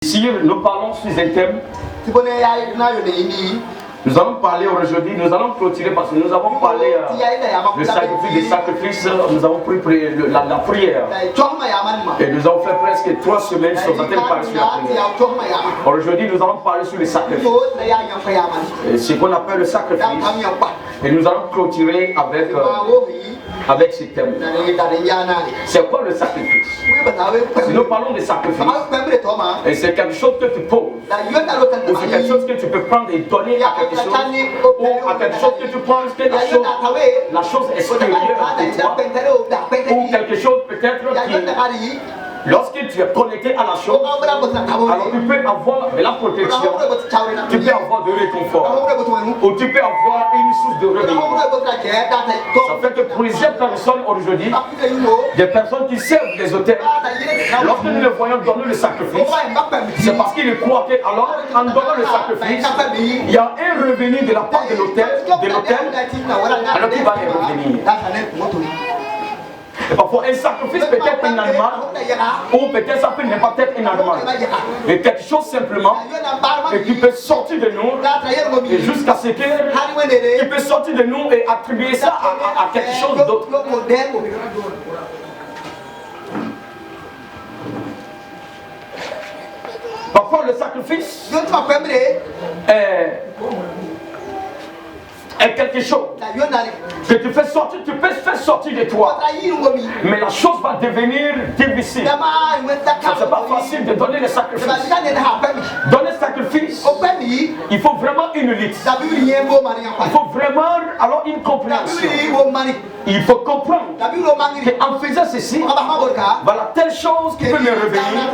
Si nous parlons sur un thème, nous allons parler aujourd'hui, nous allons clôturer parce que nous avons parlé du sacrifice, nous avons pris la prière. Et nous avons fait presque 3 semaines sur certaines parties sur la prière. Aujourd'hui, nous allons parler sur le sacrifice. Ce qu'on appelle le sacrifice. Et nous allons clôturer avec ce thème. C'est quoi le sacrifice? Si nous parlons de sacrifice, et c'est quelque chose que tu poses, ou c'est quelque chose que tu peux prendre et donner à quelque chose, ou à quelque chose que tu penses que la chose extérieure de toi, ou quelque chose peut-être qui... Lorsque tu es connecté à la chose, alors tu peux avoir de la protection, tu peux avoir de réconfort, ou tu peux avoir une source de revenu. Ça fait que plusieurs personnes aujourd'hui, des personnes qui servent les autels, lorsque nous les voyons donner le sacrifice, c'est parce qu'ils croient que, alors, en donnant le sacrifice, il y a un revenu de la part de l'autel, alors qui va les revenir. Et parfois un sacrifice peut être un animal, ou peut-être ça peut ne pas être un animal. Et quelque chose simplement, et qui peut sortir de nous, et jusqu'à ce qu'il peut sortir de nous et attribuer ça à quelque chose d'autre. Parfois le sacrifice est quelque chose que tu fais sortir, tu peux faire sortir de toi, mais la chose va devenir difficile. C'est pas facile de donner le sacrifice. Donner le sacrifice, il faut vraiment une lutte. Il faut vraiment alors une compréhension. Il faut comprendre qu'en faisant ceci, voilà telle chose qui peut me revenir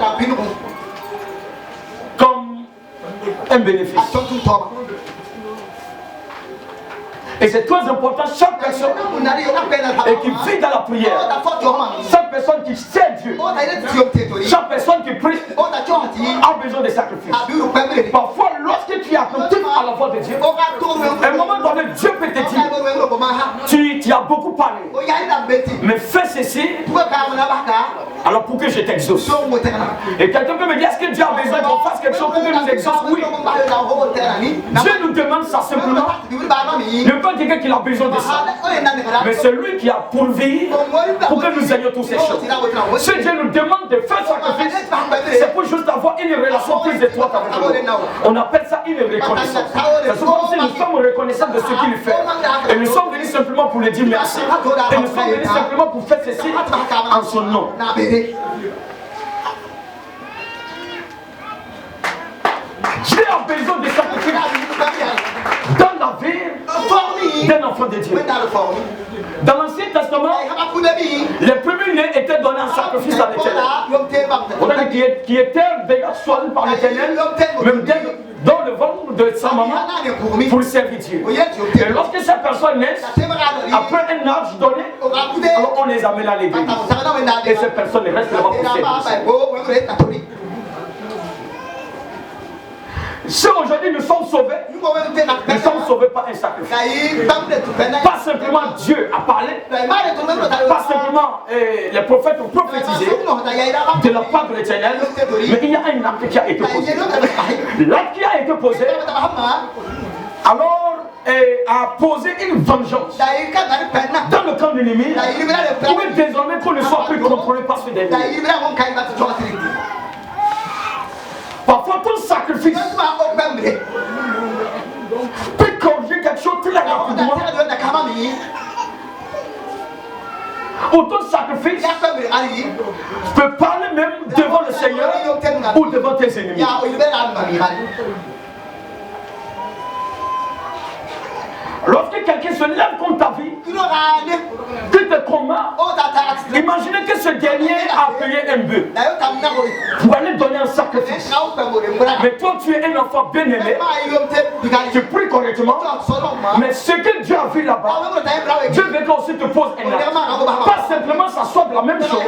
comme un bénéfice. Et c'est très important, chaque personne et qui vit dans la prière, chaque personne qui sait Dieu, chaque personne qui prie a besoin de sacrifices. Parfois, lorsque tu es attentif à la voix de Dieu, à un moment donné, Dieu peut te dire, tu as beaucoup parlé, mais fais ceci, alors pour que je t'exauce. Et quelqu'un peut me dire, est-ce que Dieu a besoin qu'on fasse quelque chose pour que nous exauce? Oui. Dieu nous demande ça simplement. Pas quelqu'un qui a besoin de ça, mais c'est lui qui a pourvu pour que nous ayons toutes ces choses. Si Dieu nous demande de faire sacrifice, c'est pour juste avoir une relation plus étroite avec nous. On appelle ça une reconnaissance. C'est souvent si nous sommes reconnaissants de ce qu'il fait. Et nous sommes venus simplement pour lui dire merci. Et nous sommes venus simplement pour faire ceci en son nom. Dieu a besoin de sacrifice dans la vie d'un enfant de Dieu. Dans l'Ancien Testament, les premiers-nés étaient donnés en sacrifice à l'Éternel. Qui étaient déjà choisis par l'Éternel, même dans le ventre de sa maman, pour servir Dieu. Et lorsque ces personnes naissent, après un âge donné, alors on les amène à l'église. Et ces personnes restent là-bas pour servir. Si aujourd'hui nous sommes sauvés, nous sommes sauvés par un sacrifice. Pas simplement Dieu a parlé, pas simplement les prophètes ont prophétisé de la part de l'Éternel, mais il y a un acte qui a été posé. L'acte qui a été posé, alors a posé une vengeance dans le camp de l'ennemi, pour que désormais qu'on ne soit plus contrôlé par ce dernier. Parfois ton sacrifice peut corriger quelque chose très rapidement. Ou ton sacrifice peut parler même devant le Seigneur ou devant tes ennemis. Lorsque quelqu'un se lève contre ta vie, qui te combat, imaginez que ce dernier a payé un bœuf pour aller donner un sacrifice. Mais toi, tu es un enfant bien-aimé, tu pries correctement, mais ce que Dieu a vu là-bas, Dieu veut que aussi te pose un acte. Pas simplement s'asseoir de la même chose,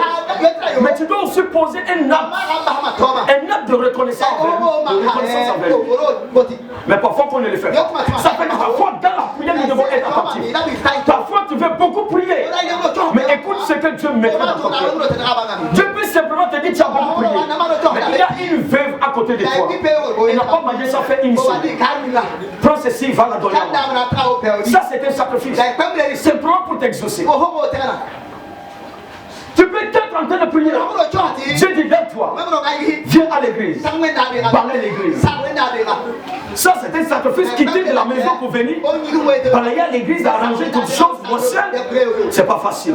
mais tu dois aussi poser un acte de reconnaissance envers lui. Mais parfois, qu'on ne le fait pas. Ça fait que parfois, dans la prière, nous devons être attentifs. Parfois, tu veux beaucoup prier, mais écoute ce que Dieu met dans ton cœur. Dieu peut simplement te dire, tu as beaucoup prié, mais il y a une veuve à côté côté de toi. Il n'a pas mangé ça fait une semaine. Prends ceci, va la donner à moi. Ça c'est un sacrifice. Simplement pour t'exaucer. Tu peux être en train de prier. Dieu dit lève-toi. Viens à l'église. Balaye l'église. Ça c'est un sacrifice. Quitter de la maison pour venir. Balayer à l'église, arranger toutes choses. C'est pas facile.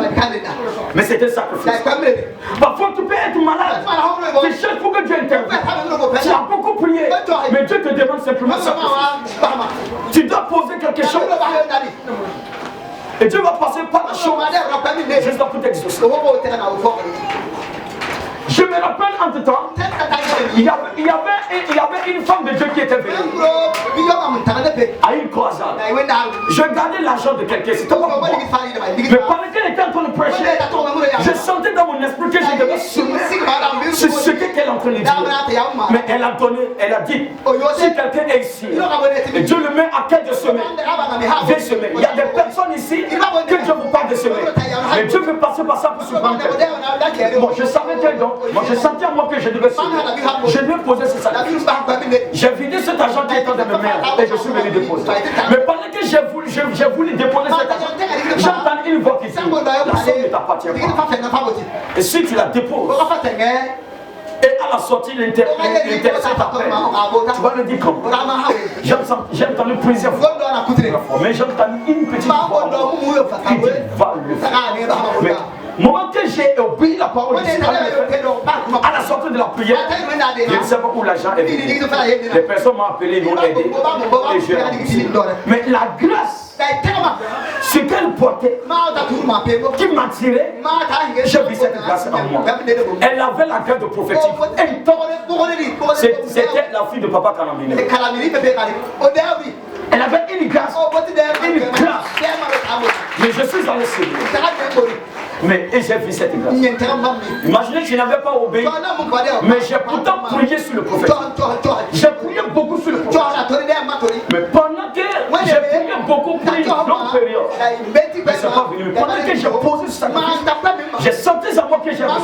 Mais c'est un sacrifice. Parfois tu peux être malade. Tu cherches pour que Dieu intervienne. Tu as beaucoup prié. Mais Dieu te demande simplement sacrifice. Tu dois poser quelque chose. Et Dieu va passer par la chose juste pour t'exaucer. Je me rappelle en tout temps, il y avait une femme de Dieu qui était venue à une croisade. Je gardais l'argent de quelqu'un, c'était pas pour moi. Mais pendant qu'elle était en train de prêcher, je sentais dans mon esprit que je devais semer sur ce qu'elle est en train de dire. Mais elle a donné, elle a dit, si quelqu'un est ici, et Dieu le met à quel de semer, viens semer. Il y a des personnes ici que Dieu vous parle de semer. Mais Dieu veut passer par ça pour se prendre. Bon, je savais qu'elle donc. Moi, je sentais à moi que je devais semer. Je devais poser ce sacrifice. J'ai vidé cet argent qui était dans mes mains et je suis venu déposer. Mais pendant que j'ai voulu déposer cet argent, j'entends une voix qui dit la somme ne t'appartient pas. Et si tu la déposes, et à la sortie, l'intéressé t'appelle. Tu vas le dire comment? J'ai entendu plusieurs fois. Mais j'ai entendu une petite voix qui dit va le faire. Moment que j'ai obéi la parole de Dieu, à la sortie de la prière, je ne sais pas où l'argent est venu. Les personnes m'ont appelé, ils m'ont aidé. Et j'ai remboursé. Mais la grâce, ce qu'elle portait, qui m'attirait, j'ai vu cette grâce en moi. Elle avait la grâce de prophétique. C'était la fille de Papa Kalamine. Elle avait une grâce. Mais je suis allé Seigneur. Mais j'ai vu cette grâce. Imaginez que je n'avais pas obéi. Mais j'ai pourtant prié sur le prophète. J'ai prié beaucoup sur le prophète. Mais pendant que j'ai prié beaucoup pour une longue période, mais c'est pas venu. Pendant que j'ai posé ce sacrifice, j'ai senti à moi que j'ai reçu.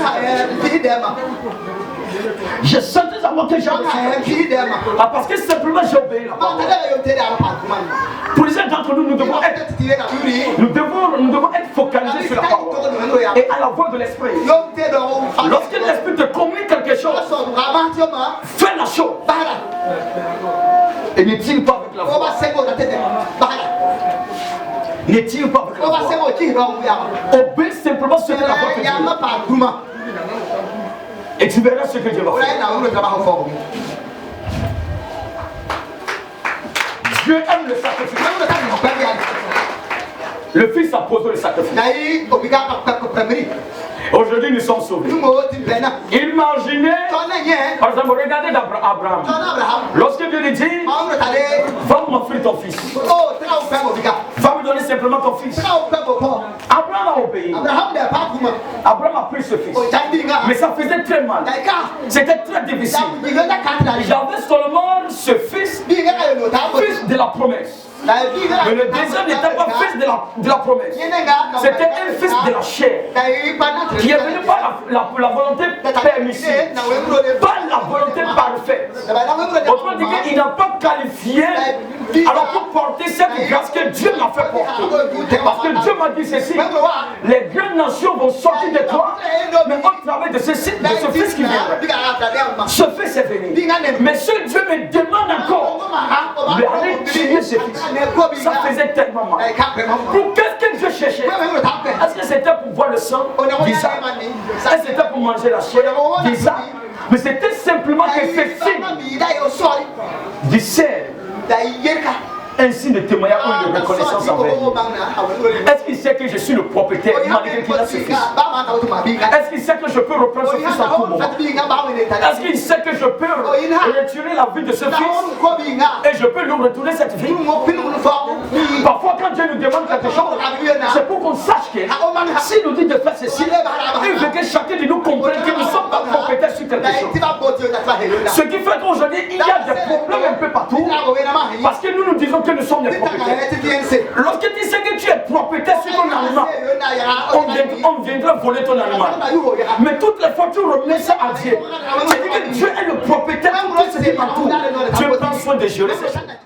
Je sentais à moi que j'ai reçu. Parce que simplement j'ai obéi la parole. Pour les uns d'entre nous, nous devons être focalisés sur la parole et à la voix de l'esprit. Lorsque l'esprit te communique quelque chose, fais la chose. Et ne tire pas avec la voix. Ne tire pas avec la voix. Obéis simplement ce que la voix te dit. Et tu verras ce que Dieu va faire. Dieu aime le sacrifice. Le Fils a posé le sacrifice. Aujourd'hui, nous sommes sauvés. Imaginez, par exemple, regardez Abraham. Lorsque Dieu lui dit, va m'offrir ton fils. Va me donner simplement ton fils. Abraham a obéi. Abraham a pris ce fils. Mais ça faisait très mal. C'était très difficile. J'avais seulement ce fils, fils de la promesse. Mais le deuxième n'était pas fils de la promesse. C'était un fils de la chair qui est venu par la volonté permissive, pas la volonté parfaite. Autrement dit qu'il n'a pas qualifié alors pour porter cette grâce que Dieu m'a fait porter. Parce que Dieu m'a dit ceci: les grandes nations vont sortir de toi, mais au travers de ce fils qui viendra. Ce fils est venu. Mais ce Dieu me demande encore de aller tuer ce fils. Ça faisait tellement mal. Pour qu'est-ce que Dieu cherchait? Est-ce que c'était pour voir le sang d'Isaac? Est-ce que c'était pour manger la chair d'Isaac? Mais c'était simplement que ce signe du sel, un signe de témoignage ou de reconnaissance envers lui. Est-ce qu'il sait que je suis le propriétaire malgré qu'il a ce fils? Est-ce qu'il sait que je peux reprendre ce fils en tout moment? Est-ce qu'il sait que je peux retirer la vie de ce fils et je peux lui retourner cette vie? Parfois, quand Dieu nous demande quelque chose, c'est pour qu'on sache que s'il nous dit de faire ceci, il veut que chacun de nous comprenne que nous ne sommes pas compétents sur quelque chose. Ce qui fait qu'aujourd'hui, il y a des problèmes un peu partout parce que nous nous disons que nous sommes des propriétaires. Lorsque tu sais que tu es propriétaire sur ton animal, on viendra voler ton animal. Mais toutes les fois, tu remets ça à Dieu. C'est-à-dire que Dieu est le propriétaire de tout ce qui est partout. Dieu prend soin de gérer ces choses.